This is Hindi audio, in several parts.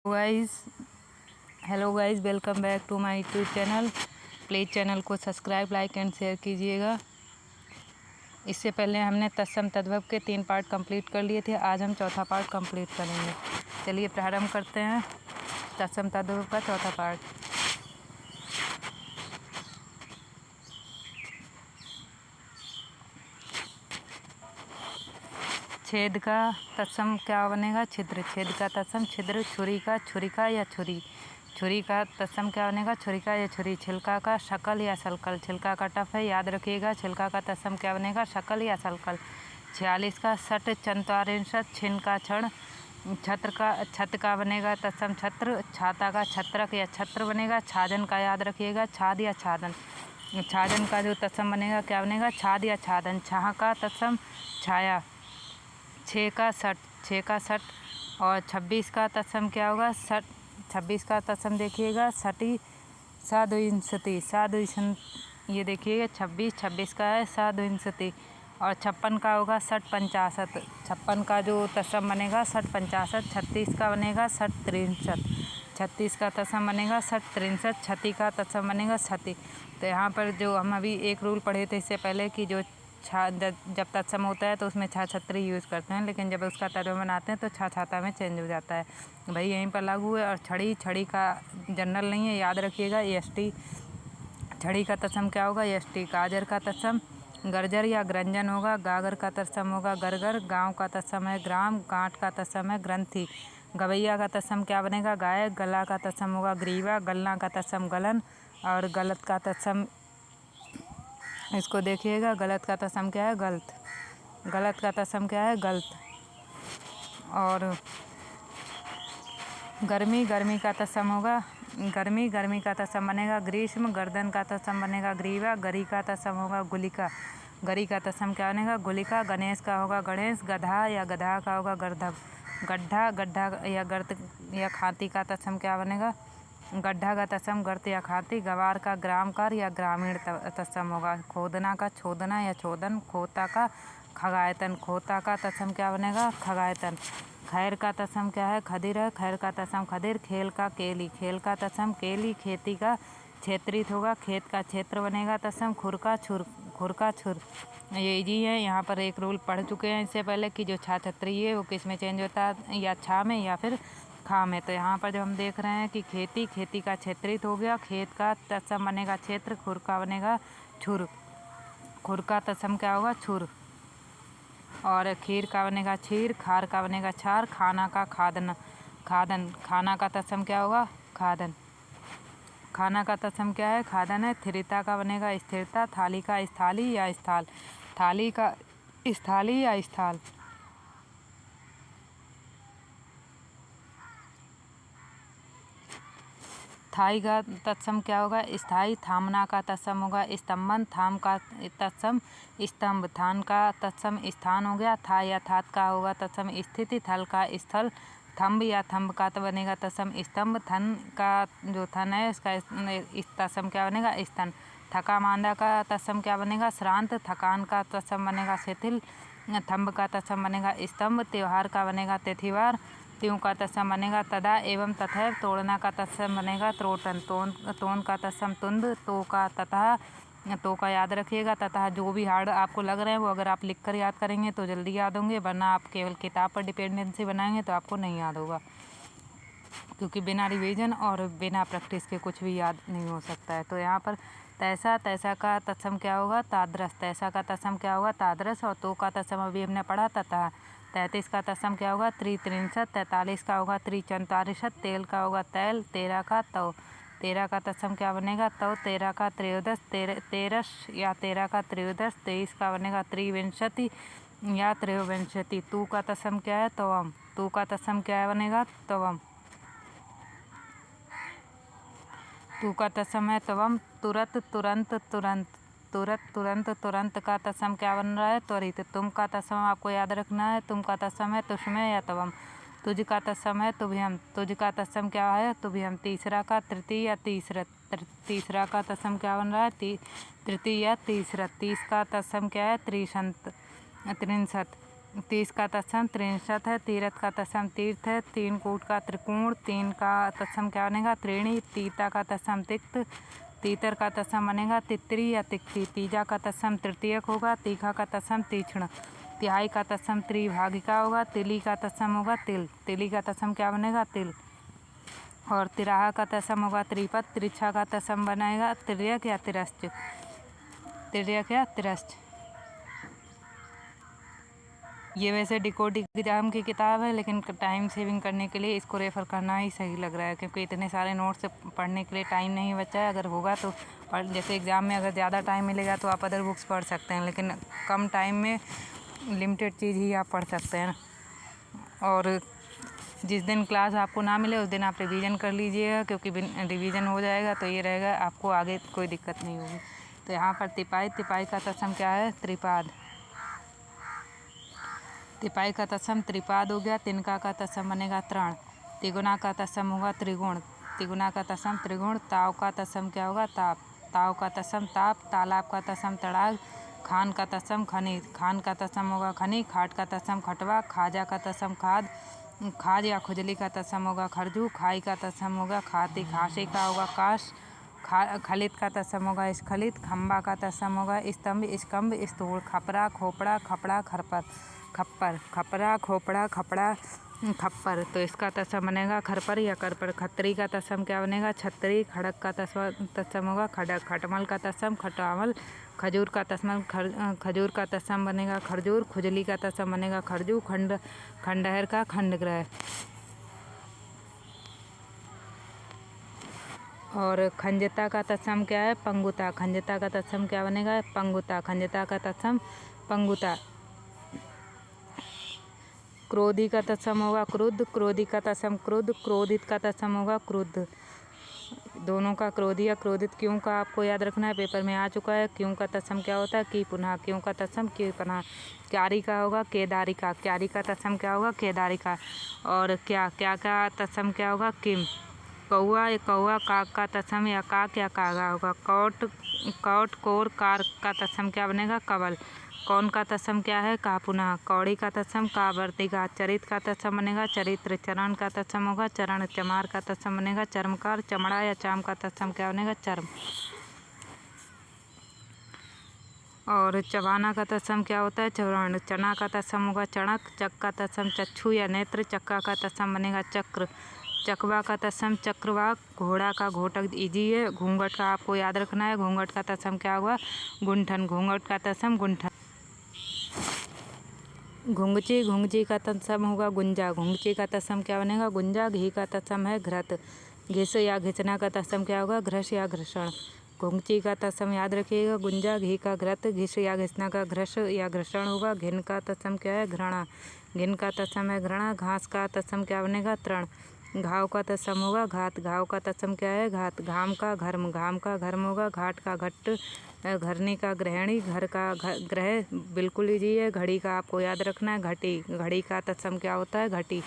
Guys hello guys, welcome back to my YouTube channel. Please channel को सब्सक्राइब, लाइक एंड शेयर कीजिएगा। इससे पहले हमने तत्सम तद्भव के 3 पार्ट कंप्लीट कर लिए थे। आज हम चौथा पार्ट कंप्लीट करेंगे। चलिए प्रारंभ करते हैं तत्सम तद्भव का चौथा पार्ट। छेद का तत्सम क्या बनेगा? छिद्र। छेद का तत्सम छिद्र। छुरी का छुरिका या छुरी। छुरी का तत्सम क्या बनेगा? छुरिका या छुरी। छिलका का शकल या सलकल। छिलका का टफ है, याद रखिएगा। छिलका का तत्सम क्या बनेगा? शकल या सलकल। 46 का सट चंत्वारिंशत। छिन्न का क्षण। छत का बनेगा तत्सम छत्र। छाता का छत्रक या छत्र बनेगा। छाजन का याद रखिएगा, छाद या छादन। छाजन का जो तत्सम बनेगा क्या बनेगा? छाद या छादन। छाह का तत्सम छाया। 6 का सट। 6 का सट। और 26 का तत्सम क्या होगा? सट। 26 का तत्सम देखिएगा, सटी साद्विंशति। ये देखिएगा 26 का है साद्विंशति। और 56 का होगा सट पंचाशत। 56 का जो तत्सम बनेगा सट पंचाशत। 36 का बनेगा सट त्रिंशत। 36 का तत्सम बनेगा सट त्रिंशत। छति का तत्सम बनेगा छति। तो यहाँ पर जो हम अभी एक रूल पढ़े थे इससे पहले कि जो जब तत्सम होता है तो उसमें छा छत्री यूज़ करते हैं, लेकिन जब उसका तर्जमा बनाते हैं तो छा छाता में चेंज हो जाता है। भाई यहीं पर लागू है। और छड़ी का जनरल नहीं है, याद रखिएगा, एसटी। छड़ी का तत्सम क्या होगा? एसटी। गाजर का तत्सम गर्जर या ग्रंजन होगा। गागर का तत्सम होगा गरगर। गांव का तत्सम है ग्राम। गांठ का तत्सम है ग्रंथि। गवैया का तत्सम क्या बनेगा? गायक। गला का तत्सम होगा ग्रीवा। गलना का तत्सम गलन। और गलत का तत्सम, इसको देखिएगा, गलत का तत्सम क्या है? गलत। गलत का तत्सम क्या है? गलत। और गर्मी का तत्सम होगा गर्मी का तत्सम बनेगा ग्रीष्म। गर्दन का तत्सम बनेगा ग्रीवा। गरी का तत्सम होगा गुलिका। गरी का तत्सम क्या बनेगा? गुलिका। गणेश का होगा गणेश। गधा या गधा का होगा गर्धव। गड्ढा या गर्त या खाती का तत्सम क्या बनेगा? गड्ढा का तत्सम गर्त या खाती। गवार का ग्रामकार या ग्रामीण तत्सम होगा। खोदना का छोदना या छोदन। खोता का खगायतन। खोता का तत्सम क्या बनेगा? खगायतन। खैर का तत्सम क्या है? खदिर है। खैर का तत्सम खदिर। खेल का केली। खेल का तत्सम केली। खेती का क्षेत्रित होगा। खेत का क्षेत्र बनेगा तत्सम खुर का छुर। खुर का छुर। ये इजी है। यहाँ पर एक रूल पढ़ चुके हैं इससे पहले कि जो छा छत्री है वो किस में चेंज होता है, या छा में या फिर खा में। तो यहाँ पर जो हम देख रहे हैं कि खेती का क्षेत्रित हो गया। खेत का तत्सम बनेगा क्षेत्र। खुर का बनेगा छुर। खुर का तत्सम क्या होगा? छुर। और खीर का बनेगा छीर। खार का बनेगा छार। खाना का खादन। खाना का तत्सम क्या होगा? खादन। खाना का तत्सम क्या है? खादन है। स्थिरता का बनेगा स्थिरता। थाली का स्थाली या स्थाल। थाली का स्थाली या स्थाल। स्थाई का तत्सम क्या होगा? स्थाई। थामना का तत्सम होगा स्तंभन। थाम का तत्सम स्तंभ। थान का तत्सम स्थान हो गया। था या थात का होगा तत्सम स्थिति। थल का स्थल। थंब या थंब का तो बनेगा तत्सम स्तंभ। थन का जो थन है इसका तत्सम क्या बनेगा? स्तन। थका मांदा का तत्सम क्या बनेगा? श्रांत। थकान का तत्सम बनेगा शिथिल। थंब का तत्सम बनेगा स्तंभ। त्योहार का बनेगा तिथिवार। त्यों का तत्सम बनेगा तदा एवं तथैव। तोड़ना का तत्सम बनेगा त्रोटन। तोन का तत्सम तुंद। तो का ततः। तो का याद रखिएगा। ततः जो भी हार्ड आपको लग रहे हैं वो अगर आप लिख कर याद करेंगे तो जल्दी याद होंगे, वरना आप केवल किताब पर डिपेंडेंसी बनाएंगे तो आपको नहीं याद होगा, क्योंकि बिना रिवीजन और बिना प्रैक्टिस के कुछ भी याद नहीं हो सकता है। तो यहाँ पर तैसा का तत्सम क्या होगा? तादरस। तैसा का तत्सम क्या होगा? तादरस। और तो का तत्सम अभी हमने पढ़ा तथा। 33 का तत्सम क्या होगा? त्रित्रिंशत। 43 का होगा त्रिचंतारिशत। तेल का होगा तैल। 13 का तव। 13 का तत्सम क्या बनेगा? तव। 13 का त्रयोदश। तेरस या 13 का त्रयोदश। 23 का बनेगा त्रिविंशति या त्रयोविंशति। तू का तत्सम क्या है? तवम। तू का तत्सम क्या बनेगा? तवम। तू का तत्सम है तवम। तुरत तुरंत तुरंत। तुरंत का तत्सम क्या बन रहा है? त्वरित। तुम का तत्सम आपको याद रखना है। तुम का तत्सम है तुष्मय या तवम। तुझ का तत्सम है तुभ्यम। तुझ का तत्सम क्या है? तुभ्यम। तीसरा का तृतीय या तीसरत। तीसरा का तत्सम क्या बन रहा है? तृतीय या तीसरत। 30 का तत्सम क्या है? त्रिशंत त्रिंशत। 30 का तत्सम त्रिंशत है। तीरथ का तत्सम तीर्थ है। 3 कूट का त्रिकोण। 3 का तत्सम क्या बनेगा? त्रिणी। तीता का तत्सम तिक्त। तीतर का तत्सम बनेगा तित्री या तिक्ती। तीजा का तत्सम तृतीयक होगा। तीखा का तत्सम तीक्ष्ण। तिहाई का तत्सम त्रिभागिका होगा। तिली का तत्सम होगा तिल। तिली का तत्सम क्या बनेगा? तिल। और तिराहा का तत्सम होगा त्रिपद। तिरछा का तत्सम बनेगा तिर्यक या तिरश्च। तिर्यक या तिरश्च। ये वैसे डिकोड एग्जाम की किताब है, लेकिन टाइम सेविंग करने के लिए इसको रेफ़र करना ही सही लग रहा है, क्योंकि इतने सारे नोट्स पढ़ने के लिए टाइम नहीं बचा है। अगर होगा तो जैसे एग्ज़ाम में अगर ज़्यादा टाइम मिलेगा तो आप अदर बुक्स पढ़ सकते हैं, लेकिन कम टाइम में लिमिटेड चीज़ ही आप पढ़ सकते हैं। और जिस दिन क्लास आपको ना मिले उस दिन आप रिवीजन कर लीजिएगा, क्योंकि रिवीजन हो जाएगा तो ये रहेगा, आपको आगे कोई दिक्कत नहीं होगी। तो यहाँ पर तिपाई। तिपाई का तत्सम क्या है? त्रिपाद। तिपाई का तत्सम त्रिपाद हो गया। तिनका का तत्सम बनेगा तृण। तिगुना का तत्सम होगा त्रिगुण। तिगुना का तत्सम त्रिगुण। ताव का तत्सम क्या होगा? ताप। ताव का तत्सम ताप। तालाब का तत्सम तड़ाग। खान का तत्सम खनिज। खान का तत्सम होगा खनी। खाट का तत्सम खटवा। खाजा का तत्सम खाद। खाज या खुजली का तत्सम होगा खरजू। खाई का तत्सम होगा खाती। खांसी का होगा काश। खलित का तत्सम होगा स्खलित। खम्बा का तत्सम होगा स्तंभ स्कंभ स्थूल। खपरा खोपड़ा खपड़ा खरपर खप्पर। खपरा खोपड़ा खपड़ा खप्पर। तो इसका तत्सम बनेगा खरपर या करपर। खत्री का तत्सम क्या बनेगा? छतरी। खड़क का तत्सम होगा खड़क। खटमल का तत्सम खटामल। खजूर का तत्सम खजूर का तत्सम बनेगा खरजूर। खुजली का तत्सम बनेगा खरजू। खंडहर का खंडग्रह। और खंजता का तत्सम क्या है? पंगुता। खंजता का तत्सम क्या बनेगा? पंगुता। खंजता का तत्सम पंगुता। क्रोधी का तत्सम होगा क्रुद्ध। क्रोधी का तत्सम क्रुद्ध। क्रोधित का तत्सम होगा क्रुद्ध। दोनों का क्रोधी या क्रोधित। क्यों का आपको याद रखना है, पेपर में आ चुका है। क्यों का तत्सम क्या होता है? की पुनः। क्यों का तत्सम की पुनः। क्यारी का होगा केदारी का। क्यारी का तत्सम क्या होगा? केदारी का। और क्या का तत्सम क्या होगा? किम। कौआ या कौआ। काक का तत्सम या काक या कागा होगा। कौट कोर कार का तत्सम क्या बनेगा? कवल। कौन का तत्सम क्या है? का पुनः। कौड़ी का तत्सम कावर्तिका। चरित का तत्सम बनेगा चरित्र। चरण का तत्सम होगा चरण। चमार का तत्सम बनेगा चर्मकार। चमड़ा या चाम का तत्सम क्या बनेगा? चर्म। और चबाना का तत्सम क्या होता है? चवर्ण। चना का तत्सम होगा चणक। चक का तत्सम चक्षु या नेत्र। चक्का का तत्सम बनेगा चक्र। चकवा का तत्सम चक्रवाक। घोड़ा का घोटक इजी है। घूंघट का आपको याद रखना है। घूंघट का तत्सम क्या होगा? गुंठन। घूंघट का तत्सम गुंठन। घुंघची। घुंघची का तत्सम होगा गुंजा। घुंघची का तत्सम क्या बनेगा? गुंजा। घी का तत्सम है घृत। घिस या घिसना का तत्सम क्या होगा? घृष या घृषण। घुंघची का तत्सम याद रखिएगा गुंजा। घी का घृत। घिस या घिसना का घृष या घृषण होगा। घिन का तत्सम क्या है? घृणा। घिन का तत्सम है घृणा। घास का तत्सम क्या बनेगा? तृण। घाव का तत्सम होगा घात। घाव का तत्सम क्या है? घात। घाम का घर्म। घाम का घर्म होगा घाट का घट्ट। घरनी का गृहिणी। घर का ग्रह बिल्कुल इजी है। घड़ी का आपको याद रखना है घटी। घड़ी का तत्सम क्या होता है? घटी।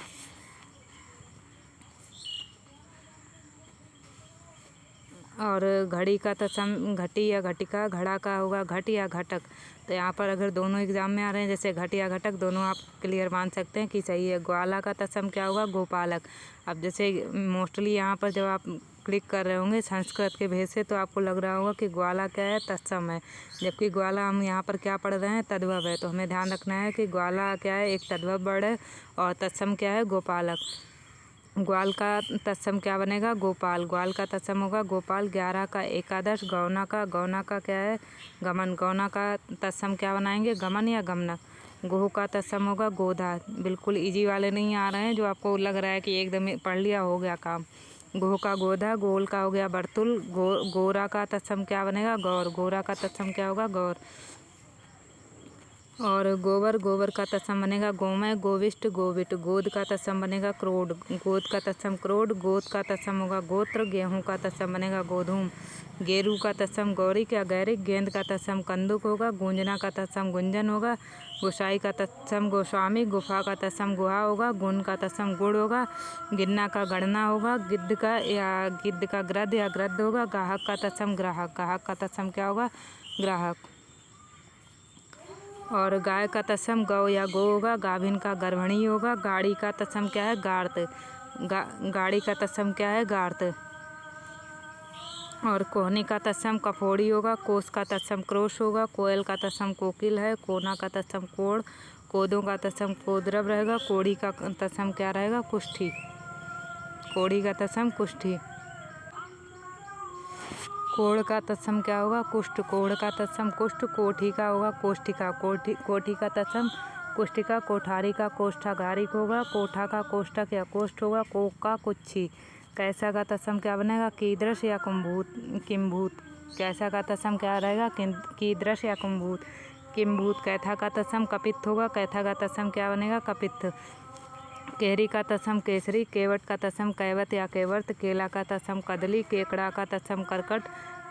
और घड़ी का तत्सम घटी या घटिका। घड़ा का होगा घट या घटक। तो यहाँ पर अगर दोनों एग्जाम में आ रहे हैं, जैसे घट या घटक, दोनों आप क्लियर मान सकते हैं कि सही है। ग्वाला का तत्सम क्या होगा? गोपालक। अब जैसे मोस्टली यहाँ पर जब आप क्लिक कर रहे होंगे संस्कृत के भेद से, तो आपको लग रहा होगा कि ग्वाला क्या है? तत्सम है, जबकि ग्वाला हम यहाँ पर क्या पढ़ रहे हैं? तद्भव है। तो हमें ध्यान रखना है कि ग्वाला क्या है? एक तद्भव वर्ड है, और तत्सम क्या है? गोपालक। ग्वाल का तत्सम क्या बनेगा? गोपाल। ग्वाल का तत्सम होगा गोपाल। 11 का एकादश। गौना का। गौना का क्या है? गमन। गौना का तत्सम क्या बनाएंगे? गमन या गमनक। गोह का तत्सम होगा गोधा। बिल्कुल इजी वाले नहीं आ रहे हैं जो आपको लग रहा है कि एकदम पढ़ लिया हो गया काम। गोह का गोधा। गोल का हो गया बर्तुल। गोरा का तत्सम क्या बनेगा? गौर। गोरा का तत्सम क्या होगा? गौर। और गोबर। गोबर का तत्सम बनेगा गोमय। गोविष्ट। गोविट। गोद का तत्सम बनेगा क्रोड। गोद का तत्सम क्रोड। गोद का तत्सम होगा गोत्र। गेहूं का तत्सम बनेगा गोधूम। गेरू का तत्सम गौरिक या गैरिक। गेंद का तत्सम कंदुक होगा। गूंजना का तत्सम गुंजन होगा। गोसाई का तत्सम गोस्वामी। गुफा का तत्सम गुहा होगा। गुण का तत्सम गुड़ होगा। गिन्ना का गणना होगा। गिद्ध का गृध या गृद्ध होगा। गाहक का तत्सम ग्राहक। गाहक का तत्सम क्या होगा? ग्राहक। और गाय का तत्सम गौ या गो होगा, गाभिन का गर्भणी होगा। गाड़ी का तत्सम क्या है? गार्त। गाड़ी का तत्सम क्या है? गार्त। और कोहनी का तत्सम कफोड़ी होगा। कोस का तत्सम क्रोश होगा। कोयल का तत्सम कोकिल है। कोना का तत्सम कोड़। कोदों का तत्सम कोद्रव रहेगा। कोड़ी का तत्सम क्या रहेगा? कुष्ठी। कोड़ी का तत्सम कुष्ठी। कोढ़ का तत्सम क्या होगा? कुष्ठ। कोढ़ का तत्सम कुष्ठ। कोठी का होगा कोष्ठिका। कोठी का तत्सम कुष्ठिका। कोठारी का कोष्ठागारिक होगा। कोठा का कोष्ठक या कोष्ठ होगा। कोक का कुच्छी। कैसा का तत्सम क्या बनेगा? कीदृश या किम्भूत। कैसा का तत्सम क्या रहेगा? कीदृश या किम्भूत। कैथा का तत्सम कपित्थ होगा। कैथा का तत्सम क्या बनेगा? कपित्थ। केहरी का तत्सम केसरी। केवट का तत्सम कैवत या केवर्त। केला का तत्सम कदली। केकड़ा का तत्सम करकट।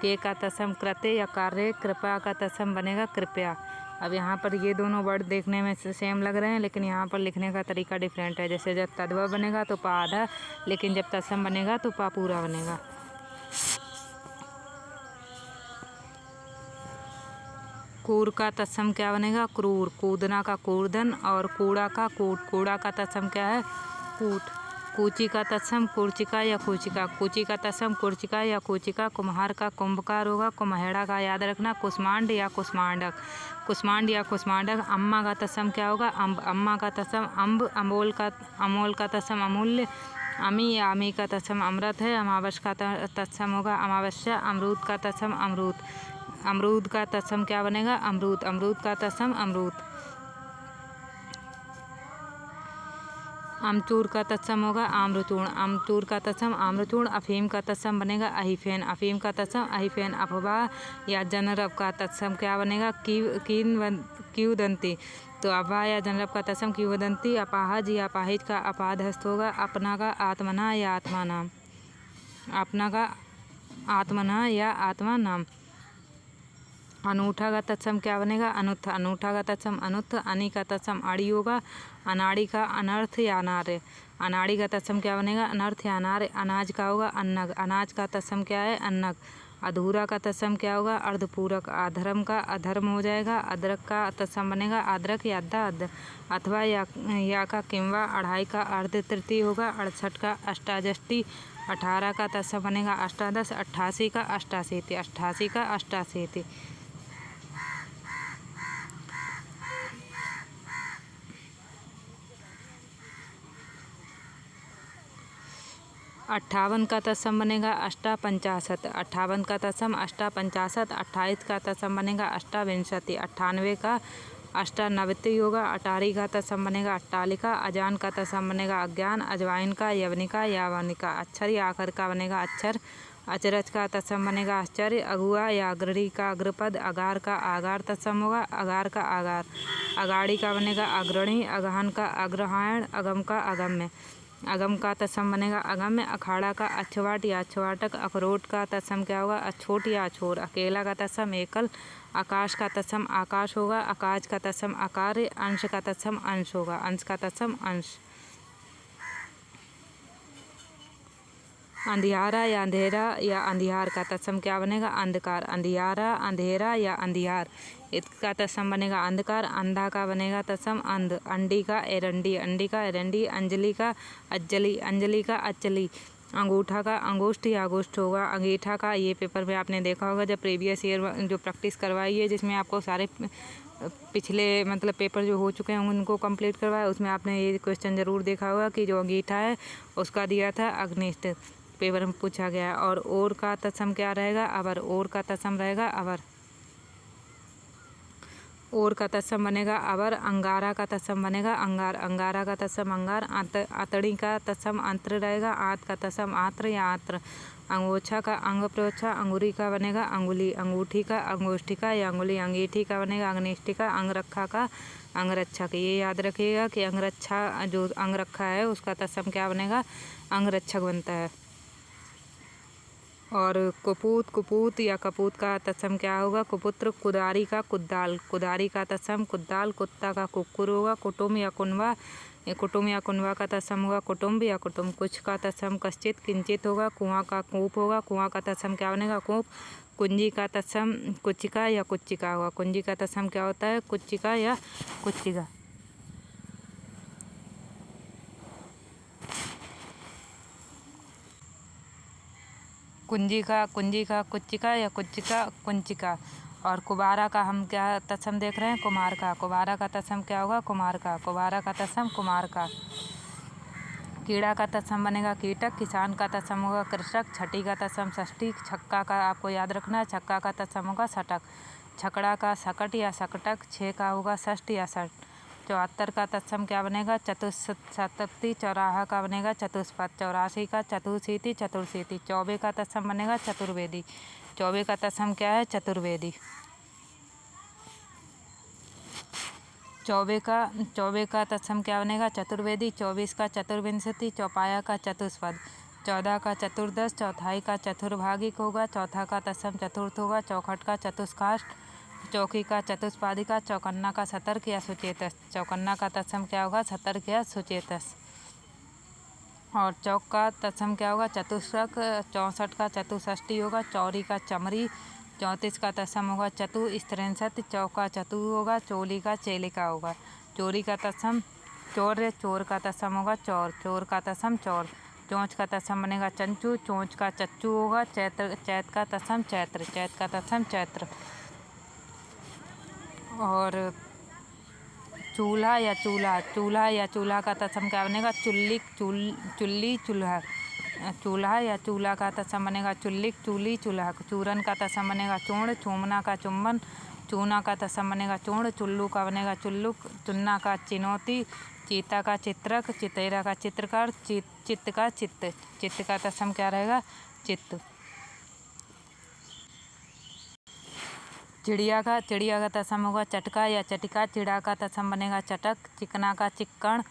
के का तत्सम कृत्य या कार्य। कृपा का तत्सम बनेगा कृपया। अब यहाँ पर ये दोनों वर्ड देखने में सेम लग रहे हैं, लेकिन यहाँ पर लिखने का तरीका डिफरेंट है। जैसे जब तद्भव बनेगा तो पा आधा, लेकिन जब तत्सम बनेगा तो पा पूरा बनेगा। कूर का तत्सम क्या बनेगा? क्रूर। कूदना का कूर्दन। और कूड़ा का कूट। कूड़ा का तत्सम क्या है? कूट। कूची का तत्सम कुर्चिका या कूचिका। कूची का तत्सम कुर्चिका या कूचिका। कुम्हार का कुंभकार होगा। कुम्हेड़ा का याद रखना कुष्मांड या कुष्मांडक। कुष्मांड या कुष्मांडक। अम्मा का तत्सम क्या होगा? अम्ब। अम्मा का तत्सम अम्ब। अमोल का तत्सम अमूल्य। अमी या अमी का तत्सम अमृत है। अमावस का तत्सम होगा अमावस्या। अमरूद का तत्सम अमरूद। अमरूद का तत्सम क्या बनेगा? अमरूद। अमरूद का तत्सम अमरूद। अमचूर का तत्सम होगा आम्रचूर्ण। अमचूर का तत्सम आम्रचूर्ण। अफीम का तत्सम बनेगा अहिफेन। अफीम का तत्सम अहिफेन। अफवाह या जनरब का तत्सम क्या बनेगा? किंवदंती। तो अफवाह या जनरब का तत्सम किंवदंती। अपाहज या अपाहिज का अपादहस्त होगा। अपना का आत्मना या आत्मा नाम। अपना का आत्मना या आत्मा नाम। अनूठा का तत्सम क्या बनेगा? अनुत्थ। अनूठा का तत्सम अनुत्थ। अनि का तत्सम अड़ी होगा। अनाड़ी का अनर्थ या अनार्य। अनाड़ी का तत्सम क्या बनेगा? अनर्थ या अनार्य। अनाज का होगा अन्नग। अनाज का तत्सम क्या है? अन्नग। अधूरा का तत्सम क्या होगा? अर्धपूरक। अधर्म का अधर्म हो जाएगा। अदरक का तत्सम बनेगा अदरक या अद्धा। अथवा या का किंवा। अढ़ाई का अर्ध तृतीय होगा। 68 का अष्टादष्टि। 18 का तत्सम बनेगा अष्टादश। 88 का अष्टाशीति। 88 का अष्टाशीति। 58 का तत्सम बनेगा अष्टापंचाशत। 58 का तत्सम अष्टापंचाशत। 28 का तत्सम बनेगा अष्टाविंशति। 98 का अष्टानवति होगा। अटारी का तत्सम बनेगा अट्टालिका। अजान का तत्सम बनेगा अज्ञान। अजवाइन का यवनिका यावनिका। अक्षर या आखर का बनेगा अक्षर। अचरज का तत्सम बनेगा आश्चर्य। अगुआ या अग्रणी का अग्रपद। अगार का आगार तत्सम होगा अगार का आगार। अगाड़ी का बनेगा अग्रणी। अगहन का अग्रहायण। अगम का अगम्य। अगम का तत्सम बनेगा अगम्य। अखाड़ा का अछवाट या अछवाटक। अखरोट का तत्सम क्या होगा? अछोट या अछोर। अकेला का तत्सम एकल। आकाश का तत्सम आकाश होगा। आकाश का तत्सम आकार। अंश का तत्सम अंश होगा। अंश का तत्सम अंश। अंधियारा या अंधेरा या अंधियार का तत्सम क्या बनेगा? अंधकार। अंधियारा अंधेरा या अंधियार। इसका तत्सम बनेगा अंधकार। अंधा का बनेगा तत्सम अंध। अंडी का एरंडी। अंडी का एरंडी। अंजलि का अज्जली। अंजलि का अचली। अंगूठा का अंगुष्ठ या अगुष्ठ होगा। अंगीठा का, ये पेपर में आपने देखा होगा जब प्रीवियस ईयर जो प्रैक्टिस करवाई है, जिसमें आपको सारे पिछले मतलब पेपर जो हो चुके हैं उनको कंप्लीट करवाया, उसमें आपने ये क्वेश्चन ज़रूर देखा होगा कि जो अंगीठा है उसका दिया था अग्निष्ठ, पेपर में पूछा गया। और ओर का तत्सम क्या रहेगा? अवर। ओर का तत्सम रहेगा अवर। ओर का तत्सम बनेगा अवर। अंगारा का तत्सम बनेगा अंगार। अंगारा का तत्सम अंगार। आतड़ी का तत्सम अंत्र रहेगा। आत का तत्सम आत्र या आत्र। अंगोछा का अंग प्रोछा। अंगुरी का बनेगा अंगुली। अंगूठी का अंगोष्ठिका या अंगुली। अंगीठी का बनेगा अंगनिष्ठिका। अंगरखा का अंगरक्षक। ये याद रखिएगा कि अंगरक्षा जो अंगरखा है उसका तत्सम क्या बनेगा? अंगरक्षक बनता है। और कुपूत कुपूत या कपूत का तत्सम क्या होगा? कुपुत्र। कुदारी का कुदाल। कुदारी का तत्सम कुदाल। कुत्ता का कुक्कुर होगा। कुटुम या कुनवा। ये कुटुम या कुनवा का तत्सम होगा कुटुम्ब या कुटुम्ब। कुछ का तत्सम कश्चित किंचित होगा। कुआं का कूप होगा। कुआं का तत्सम क्या बनेगा कूप। कुंजी का तत्सम कुचिका या कुच्चिका होगा। कुंजी का तत्सम क्या होता है कुच्चिका या कुच्चिका। कुंजी का कुच्चिका या कुच्चिका कुंचिका। और कुबारा का हम क्या तत्सम देख रहे हैं कुमार का। कुबारा का तत्सम क्या होगा कुमार का। कुबारा का तत्सम कुमार का। कीड़ा का तत्सम बनेगा कीटक। किसान का तत्सम होगा कृषक। छठी का तत्सम षष्ठी। छक्का का आपको याद रखना है छक्का का तत्सम होगा षटक। छकड़ा का सकट या सकटक। छः का होगा षष्ठ या षट। 74 का तत्सम क्या बनेगा चतुष्शती। 54 का बनेगा चतुष्पद। 84 का चतुर्शीति चतुर्शीति। 24 का तत्सम बनेगा चतुर्वेदी। 24 का तत्सम क्या है चतुर्वेदी। 24 का तत्सम क्या बनेगा चतुर्वेदी। 24 का चतुर्विंशति। चौपाया का चतुष्पद। 14 का चतुर्दश। चौथाई का चतुर्भागिक होगा। चौथा का तत्सम चतुर्थ होगा। चौखट का चतुष्काष्ठ। चौकी का चतुष्पादिका। चौकन्ना का सतर्क या सुचेतस। चौकन्ना का तत्सम क्या होगा सतर्क या सुचेतस। और चौक का तत्सम क्या होगा चतुष्क। 64 का चतुष्षष्टि होगा। चौरी का चमरी। 34 का तत्सम होगा चतु स्त्रिंशत। चौका चतु होगा। चोली का चेलिका होगा। चोरी का तत्सम चौर। चोर का तत्सम होगा चौर। चोर का तत्सम चौर। चोंच का तत्सम बनेगा चंचू। चोंच का चच्चू होगा। चैत का तत्सम चैत्र। चैत का तत्सम चैत्र। और चूल्हा या चूल्हा का तत्सम क्या बनेगा चुल्ली चूल्हा। चूल्हा या चूल्हा का तत्सम बनेगा चुल्लिक चूली चूल्हा। चूरन का तत्सम बनेगा चूर्ण। चूमना का चुम्बन। चूना का तत्सम बनेगा चूर्ण। चुल्लू का बनेगा चुल्लुक। चुन्ना का चिनौती। चीता का चित्रक। चितेरा का चित्रकार। चित्त का चित्त। चित्त का तत्सम क्या रहेगा चित्त। चिड़िया का तत्सम होगा चटका या चटिका। चिड़ा का तत्सम बनेगा चटक। चिकना का चिक्कण।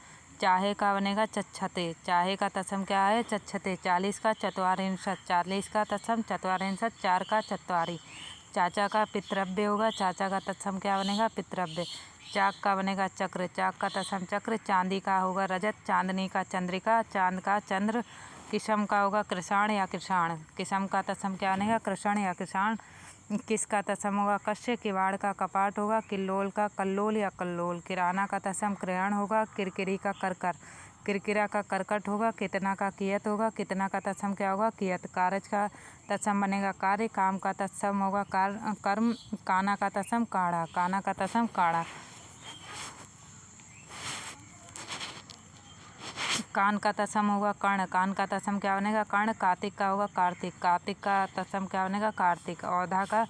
चाहे का बनेगा चच्छते। चाहे का तत्सम क्या है चच्छते। 40 का चत्वारिंशत। 40 का तत्सम चत्वारिंशत। 4 का चत्वारी। चाचा का पितृव्य होगा। चाचा का तत्सम क्या बनेगा पितृव्य। चाक का बनेगा चक्र। चाक का तत्सम चक्र। चांदी का होगा रजत। चांदनी का चंद्रिका। चांद का चंद्र। किशम का होगा कृषाण या कृषाण। किशम का तत्सम क्या बनेगा कृषण या कृषाण। किस का तत्सम होगा कश्य। किवाड़ का कपाट होगा। किल्लोल का कल्लोल या कल्लोल। किराना का तत्सम क्रयण होगा। किरकिरी का करकर। किरकिरा का करकट होगा। कितना का कियत होगा। कितना का तत्सम क्या होगा कियत। कारज का तत्सम बनेगा कार्य। काम का तत्सम होगा कर्म। काना का तत्सम काढ़ा। काना का तत्सम काढ़ा। कान का तत्सम होगा कर्ण। कान का तत्सम क्या बनेगा कर्ण। कार्तिक का होगा कार्तिक। कार्तिक का तत्सम क्या बनेगा कार्तिक। औधा का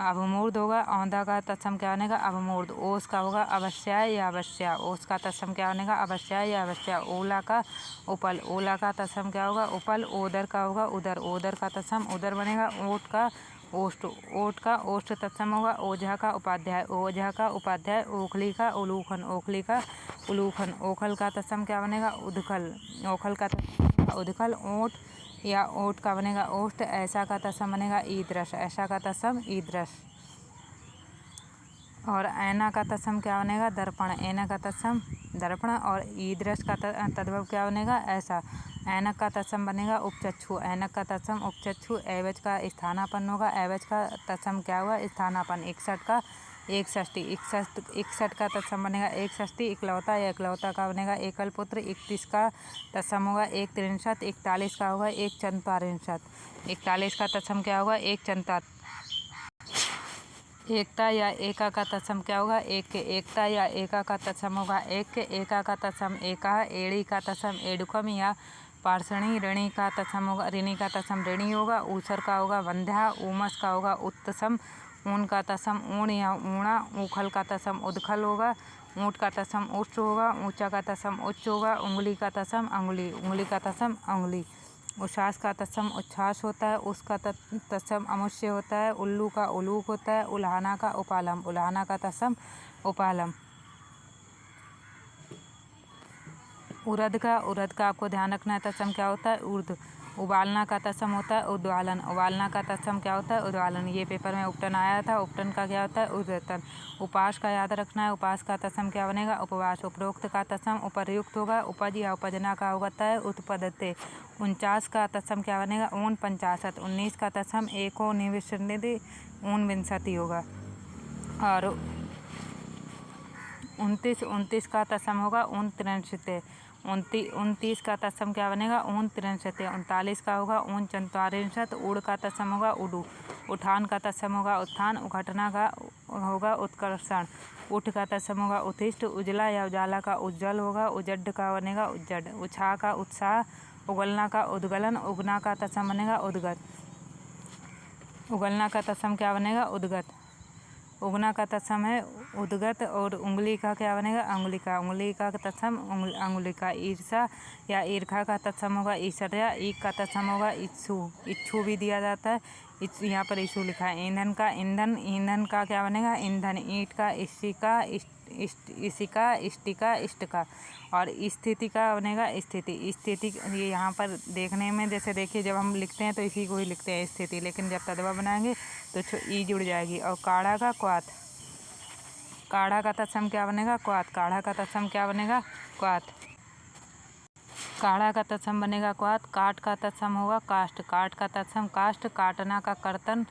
अवमूर्ध होगा। औंधा का तत्सम क्या बनेगा अवमूर्ध। ओस का होगा अवश्याय या अवश्या। ओस का तत्सम क्या बनेगा अवश्याय या अवश्या। ओला का उपल। ओला का तत्सम क्या होगा उपल। ओदर का होगा उदर। ओदर का तत्सम उदर बनेगा। ओट का ओष्ठ। ओट का ओष्ठ तत्सम होगा ओझा का उपाध्याय। ओझा का उपाध्याय। ओखली का उलूखन। ओखली का उलूखन। ओखल का तत्सम क्या बनेगा उदखल। ओखल का तत्सम उदखल। ओट या ओट का बनेगा ओष्ठ। ऐसा का तत्सम बनेगा ईदृश। ऐसा का तत्सम ईदृश। और ऐना का तत्सम क्या बनेगा दर्पण। ऐना का तत्सम दर्पण। और ईदृश का तद्भव क्या बनेगा ऐसा। ऐनक का तत्सम बनेगा उपचक्षु। ऐनक का तत्सम उपचक्षु। एवज का स्थानापन्न होगा। एवज का तत्सम क्या हुआ स्थानापन्न। 61 का एक षष्ठी। 61 का तत्सम बनेगा एक षष्ठी। इकलौता या इकलौता का बनेगा एकल पुत्र। 31 का तत्सम होगा एक त्रिंशत। 41 का होगा एक चंत्वारिंशत। 41 का तत्सम क्या होगा एक चंता। एकता या एका का तत्सम क्या होगा एक। एकता या एका का तत्सम होगा एक। एका का तत्सम एका। एड़ी का तत्सम एडुकम या पार्षणी। ऋणी का तत्सम होगा ऋणी का तत्सम ऋणी होगा। ऊसर का होगा वंध्या। ऊमस का होगा उत्तसम। ऊन का तत्सम ऊण या ऊणा। ऊखल का तत्सम उदखल होगा। ऊँट का तत्सम उच्च होगा। ऊंचा का तत्सम उच्च होगा। उंगली का तत्सम अंगुली। उंगली का तत्सम अंगुली। उच्छ्वास का तत्सम उच्छ्वास होता है। उसका तत्सम अमुष्य होता है। उल्लू का उलूक होता है। उल्हाना का उपालम। उल्हाना का तत्सम उपालम। उरद का आपको ध्यान रखना है तत्सम क्या होता है ऊर्ध। उबालना का तत्सम होता है उद्वालन। उबालना का तत्सम क्या होता है उद्वालन। ये पेपर में उपटन आया था। उपटन का क्या होता है उद्वतन। उपास का याद रखना है। उपास का तत्सम क्या बनेगा उपवास। उपरोक्त का तत्सम उपर्युक्त होगा। उपज या उपजना का होता है उत्पदते। 49 का तत्सम क्या बनेगा ऊन 65। 19 का तत्सम एको निविष्णिधि ऊनविंशति होगा। और 29 का तत्सम होगा ऊन 63। 29 का तत्सम क्या बनेगा ऊन 63। 39 का होगा ऊन 44। उड़ का तत्सम होगा उडू। उठान का तत्सम होगा उत्थान। उघटना का होगा उत्कर्षण। उठ का तत्सम होगा उत्तिष्ठ। उजला या उजाला का उज्जवल होगा। उजड्ड का बनेगा उज्जड। उत्साह का उत्साह। उगलना का उद्गलन। उगना का तत्सम बनेगा उद्गत। उगलना का तत्सम क्या बनेगा उद्गत। उगना का तत्सम है उद्गत। और उंगली का क्या बनेगा अंगुलिका। उंगली का तत्सम अंगुलिका। ईर्षा या ईर्खा का तत्सम होगा ईर्ष्या। ईक का तत्सम होगा इच्छु। इच्छु भी दिया जाता है। यहाँ पर इच्छु लिखा है। ईंधन का ईंधन। ईंधन का क्या बनेगा ईंधन। ईंट का इष्टिका। इशिका इष्टिका इष्टिका। और स्थिति का बनेगा स्थिति। स्थिति ये यहाँ पर देखने में जैसे देखिए जब हम लिखते हैं तो इसी को ही लिखते हैं स्थिति, लेकिन जब तदवा बनाएंगे तो ई जुड़ जाएगी। और काढ़ा का क्वाथ। काढ़ा का तत्सम क्या बनेगा क्वाथ। काढ़ा का तत्सम क्या बनेगा क्वाथ। काढ़ा का तत्सम बनेगा क्वाथ। काट का तत्सम होगा काष्ठ। काट का तत्सम काष्ठ। काटना का कर्तन।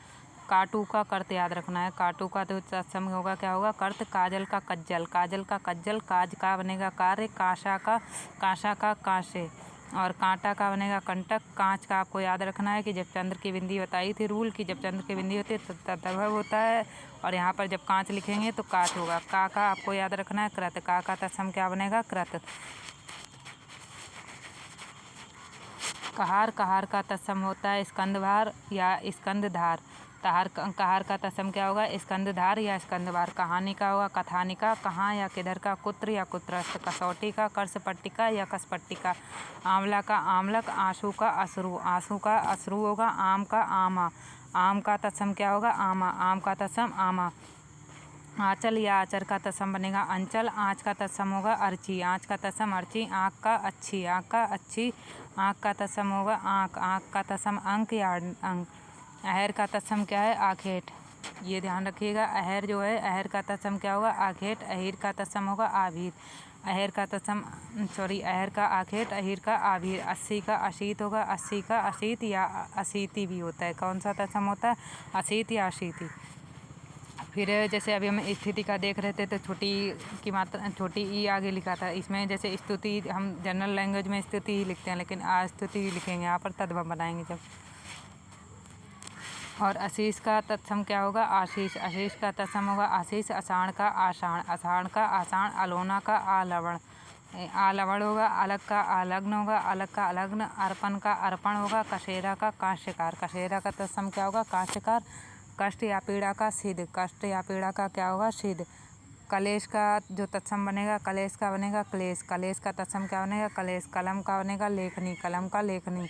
काटू का कर्त याद रखना है। काटू का तो तत्सम होगा क्या होगा कर्त। काजल का कज्जल। काजल का कज्जल। काज का बनेगा कार्य। कांसा का कांसे। और कांटा का बनेगा कंटक। कांच का आपको याद रखना है कि जब चंद्र की बिंदी बताई थी रूल की, जब चंद्र की बिंदी होती है तो तद्भव होता है। और यहाँ पर जब कांच लिखेंगे तो काट होगा। का आपको याद रखना है कृत। का तत्सम क्या बनेगा कृत। कहार। कहार का तत्सम होता है स्कंदभार या स्कंदधार। कहार का तत्सम क्या होगा स्कंदधार या स्कंदभार। कहानी का होगा कथानिका। कहाँ या किधर का कुत्र या कुत्रस्थ। कसौटी का कर्षपट्टिका या कसपट्टिका। आंवला का आमलक। आंसू का अश्रु। आंसू का अश्रु होगा। आम का आमा। आम का तत्सम क्या होगा आमा। आम का तत्सम आमा। आंचल या आचर का तत्सम बनेगा अंचल। आँच का तत्सम होगा अर्ची। आँच का तत्सम अर्ची। आँख का अच्छी। आँख का अच्छी। आँख का तत्सम होगा आँख। आँख का तत्सम अंक या अंक। अहर का तत्सम क्या है आखेट। ये ध्यान रखिएगा। अहर जो है अहर का तत्सम क्या होगा आखेट। अहिर का तत्सम होगा आभीर। अहर का तत्सम अहर का आखेट। अहिर का आभीर। 80 का अशीत होगा। 80 का अशीत या अशीति भी होता है। कौन सा तत्सम होता है अशीत या अशीति। फिर जैसे अभी हम स्थिति का देख रहे थे तो छोटी की मात्रा छोटी ई आगे लिखा था। इसमें जैसे स्तुति हम जनरल लैंग्वेज में स्तुति ही लिखते हैं, लेकिन स्तुति ही लिखेंगे यहाँ पर तद्भव बनाएंगे जब। और आशीष का तत्सम क्या होगा आशीष। आशीष का तत्सम होगा आशीष। आषाढ़ का आषाढ़। आषाढ़ का आषाढ़। अलोना का आलवण। आलवण होगा। अलग का अलग्न होगा। अलग का अलग्न। अर्पण का अर्पण होगा। कशेरा का काश्यकार। कशेरा का तत्सम क्या होगा काश्यकार। कष्ट या पीड़ा का सिद्ध। कष्ट या पीड़ा का क्या होगा सिद्ध। कलेश का जो तत्सम बनेगा कलेश का बनेगा क्लेश। कलेश का तत्सम क्या बनेगा कलेश। कलम का बनेगा लेखनी। कलम का लेखनी।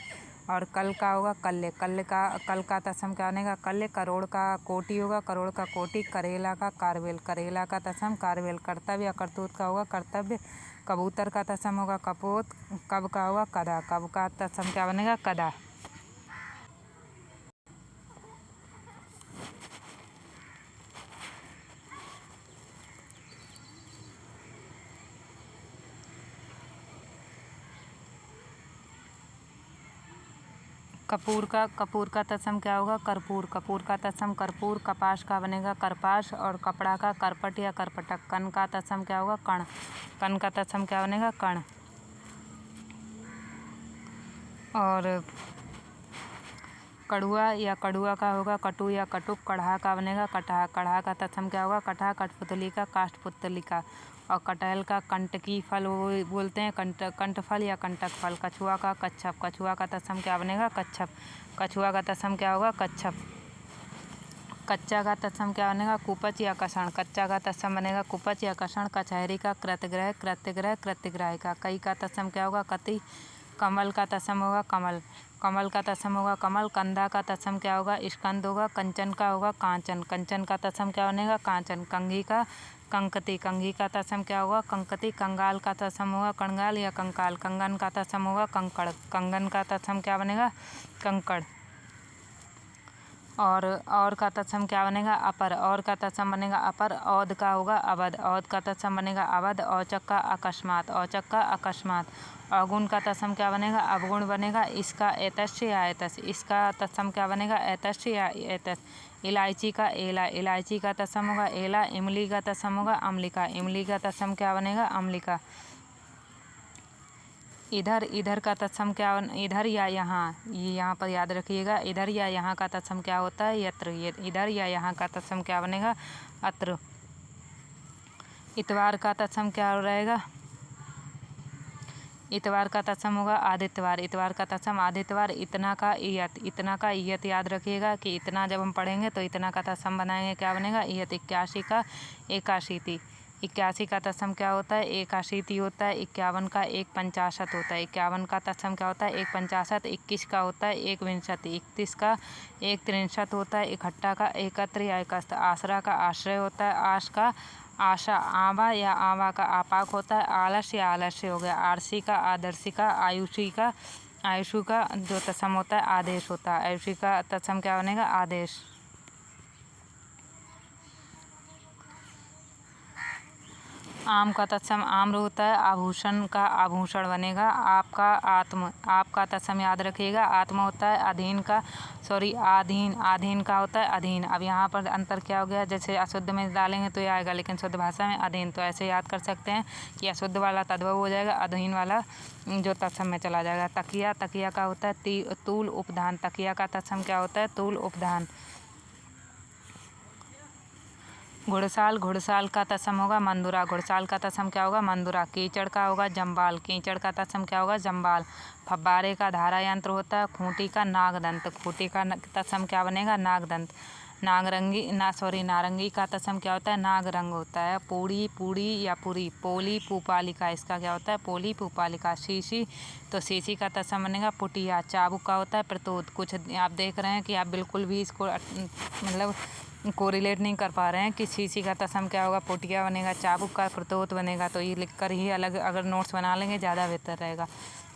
और कल का होगा कल्य। कल का तत्सम क्या बनेगा कल्य। करोड़ का कोटि होगा। करोड़ का कोटि। करेला का कारवेल। करेला का तत्सम कारवेल। कर्तव्य या करतूत का होगा कर्तव्य। कबूतर का तत्सम होगा कपोत। कब का होगा कदा। कब का तत्सम क्या बनेगा कदा। कपूर का तत्सम क्या होगा कर्पूर। कपूर का तत्सम कर्पूर। कपास का बनेगा करपास। और कपड़ा का करपट या करपटक। कण का तत्सम क्या होगा कण। कण का तत्सम क्या बनेगा कण। और कड़ुआ या कड़ुआ का होगा कटु या कटुक। कढ़ा का बनेगा कटहा। कढ़ा का तत्सम क्या होगा कटहा। कठपुतली का काष्ठपुतली का। और कटहल का कंटकी फल वो बोलते हैं कंटफल या कंटक फल। कछुआ का कच्छप। कछुआ का तत्सम क्या बनेगा कच्छप। कछुआ का तत्सम क्या होगा कच्छप। कच्चा का तत्सम क्या बनेगा कुपच या कषण। कच्चा का तत्सम बनेगा कुपच या कषण। कचहरी का कृतग्रह। कृत्यग्रह कृत्यग्राहिका। कई का तत्सम क्या होगा कति। कमल का तत्सम होगा कमल, कमल का तत्सम होगा कमल। कंधा का तत्सम क्या होगा स्कंद होगा। कंचन का होगा कांचन, कंचन का तत्सम क्या बनेगा कांचन। कंघी का कंकती, कंघी का तत्सम क्या होगा कंकती। कंगाल का तत्सम होगा कणगाल या कंकाल। कंगन का तत्सम होगा कंकड़, कंगन का तत्सम क्या बनेगा कंकड़। और का तत्सम क्या बनेगा अपर, और का तत्सम बनेगा अपर। औद का होगा अवध, औद का तत्सम बनेगा अवध। औचक का अकस्मात, औचक का अकस्मात। अवगुण का तत्सम क्या बनेगा अवगुण बनेगा। इसका एतस्य या एतस, इसका तत्सम क्या बनेगा एतस्य या एतस। इलायची का एला, इलायची का तत्सम होगा एला। इमली का तत्सम होगा अम्लिका, इमली का तत्सम क्या बनेगा अम्लिका। इधर, इधर का तत्सम क्या इधर या यहाँ, ये यहाँ पर याद रखिएगा। इधर या यहाँ का तत्सम क्या होता है यत्र, ये इधर या यहाँ का तत्सम क्या बनेगा अत्र। इतवार का तत्सम क्या रहेगा इतवार का तत्सम होगा आदित्यवार, इतवार का तत्सम आदित्यवार। इतना का इयत, इतना का इयत याद रखिएगा कि इतना जब हम पढ़ेंगे तो इतना का तत्सम बनाएंगे क्या बनेगा इयत। 81 का एकाशीति, 81 का तत्सम क्या होता है एकाशीति होता है। 51 का एक पंचाशत होता है, 51 का तत्सम क्या होता है एक पंचाशत। 21 का होता है एक विंशति, 31 का एक त्रिंशत होता है। इकट्ठा का एकत्र या एकस्थ। आसरा का आश्रय होता है, आश का आशा। आवा या आवा का आपाक होता है, आलस या आलस्य हो गया। आरसी का आदर्शी का आयुषी का, आयुषु का जो तत्सम होता है आदेश होता है। आयुषी का तत्सम क्या बनेगा आदेश। आम का तत्सम आम्र होता है, आभूषण का आभूषण बनेगा। आपका आत्म, आपका तत्सम याद रखिएगा आत्म होता है। अधीन का आधीन, आधीन का होता है अधीन। अब यहाँ पर अंतर क्या हो गया, जैसे अशुद्ध में डालेंगे तो ये आएगा, लेकिन शुद्ध भाषा में अधीन। तो ऐसे याद कर सकते हैं कि अशुद्ध वाला तद्भव हो जाएगा, अधीन वाला जो तत्सम में चला जाएगा। तकिया, तकिया का होता है तूल उपधान, तकिया का तत्सम क्या होता है तूल उपधान। घुड़साल, घुड़साल का तत्सम होगा मंदुरा, घुड़साल का तत्सम क्या होगा मंदुरा। कीचड़ का होगा जम्बाल, कीचड़ का तत्सम क्या होगा जम्बाल। फब्बारे का धारा यंत्र होता है। खूंटी का नागदंत, खूंटी का तत्सम क्या बनेगा नागदंत। नारंगी का तत्सम क्या होता है नागरंग होता है। पूड़ी, पूड़ी या पूरी। पोली पुपालिका, इसका क्या होता है पोली पुपालिका। शीशी, तो शीशी का तत्सम बनेगा पुटिया। चाबुक का होता है प्रतोद। कुछ आप देख रहे हैं कि आप बिल्कुल भी इसको मतलब कोरिलेट नहीं कर पा रहे हैं कि शीशी का तत्सम क्या होगा पुटिया बनेगा, चाबुक का प्रतोद बनेगा। तो ये लिख कर ही अलग अगर नोट्स बना लेंगे ज़्यादा बेहतर रहेगा।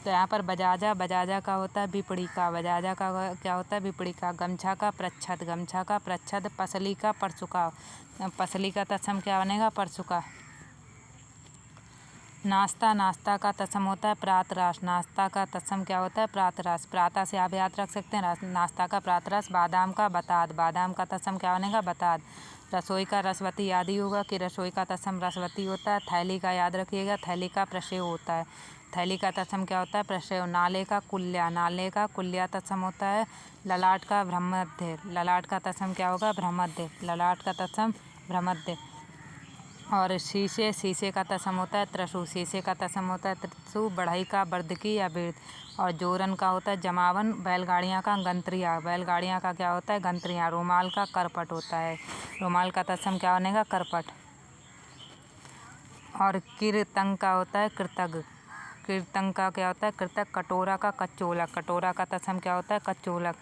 तो यहाँ पर बजाजा, बजाजा का होता है विपड़ी का, बजाजा का क्या होता है विपड़ी का। गमछा का प्रच्छद, गमछा का प्रच्छद। पसली का परसुका, पसली का तत्सम क्या बनेगा परसुका। नाश्ता, नाश्ता का तत्सम होता है प्रातराश, नाश्ता का तत्सम क्या होता है प्रातराश। प्रातः से आप याद रख सकते हैं नाश्ता का प्रातराश। बादाम का बताद, बादाम का तत्सम क्या बनेगा बताद। रसोई का रसवती याद ही होगा कि रसोई का तत्सम रसवती होता है। थैली का याद रखिएगा, थैली का प्रशय होता है, थैली का तत्सम क्या होता है प्रशय। नाले का कुल्या, नाले का कुल्या तत्सम होता है। ललाट का ब्रह्मध्य, ललाट का तत्सम क्या होगा ब्रह्मध्य, ललाट का तत्सम ब्रह्मध्य। और शीशे, शीशे का तत्सम होता है त्रसु, शीशे का तत्सम होता है त्रसु। बढ़ई का बर्दकी या बिरद। और जोरन का होता है जमावन। बैलगाड़ियाँ का गंतरिया, बैलगाड़ियाँ का क्या होता है गंतरिया। रुमाल का करपट होता है, रुमाल का तत्सम क्या बनेगा करपट। और कीर्तंग का होता है कृतज्ञ, कीर्तंग का क्या होता है कृतज्ञ। कटोरा का कच्चोलक, कटोरा का तत्सम क्या होता है कच्चोलक।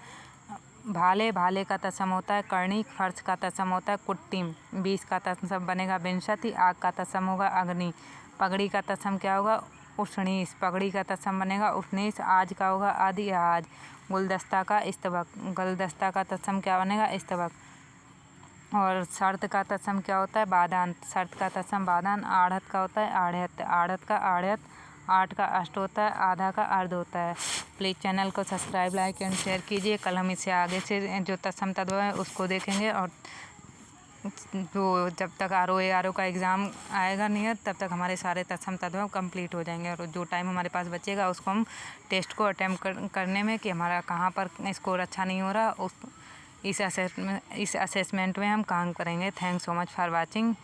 भाले, भाले का तत्सम होता है करणी। खर्च का तत्सम होता है कुट्टिम। 20 का तत्सम बनेगा विंशति। आग का तत्सम होगा अग्नि। पगड़ी का तत्सम क्या होगा उष्णीस, पगड़ी का तत्सम बनेगा उष्णीस। आज का होगा आदि आज। गुलदस्ता का स्तबक, गुलदस्ता का तत्सम क्या बनेगा स्तबक। और शर्त का तत्सम क्या होता है बादांत, शर्त का तत्सम बादान। आढ़त का होता है आढ़त, आढ़त का आढ़त। 8 का अष्ट होता है, आधा का अर्ध होता है। प्लीज़ चैनल को सब्सक्राइब लाइक एंड शेयर कीजिए। कल हम इससे आगे से जो तत्सम तद्भव है उसको देखेंगे। और जो जब तक आर ओ का एग्ज़ाम आएगा नियत तब तक हमारे सारे तत्सम तद्भव कंप्लीट हो जाएंगे। और जो टाइम हमारे पास बचेगा उसको हम टेस्ट को अटैम्प्ट करने में कि हमारा कहाँ पर स्कोर अच्छा नहीं हो रहा इस असेसमेंट में हम काम करेंगे। Thanks so much for watching.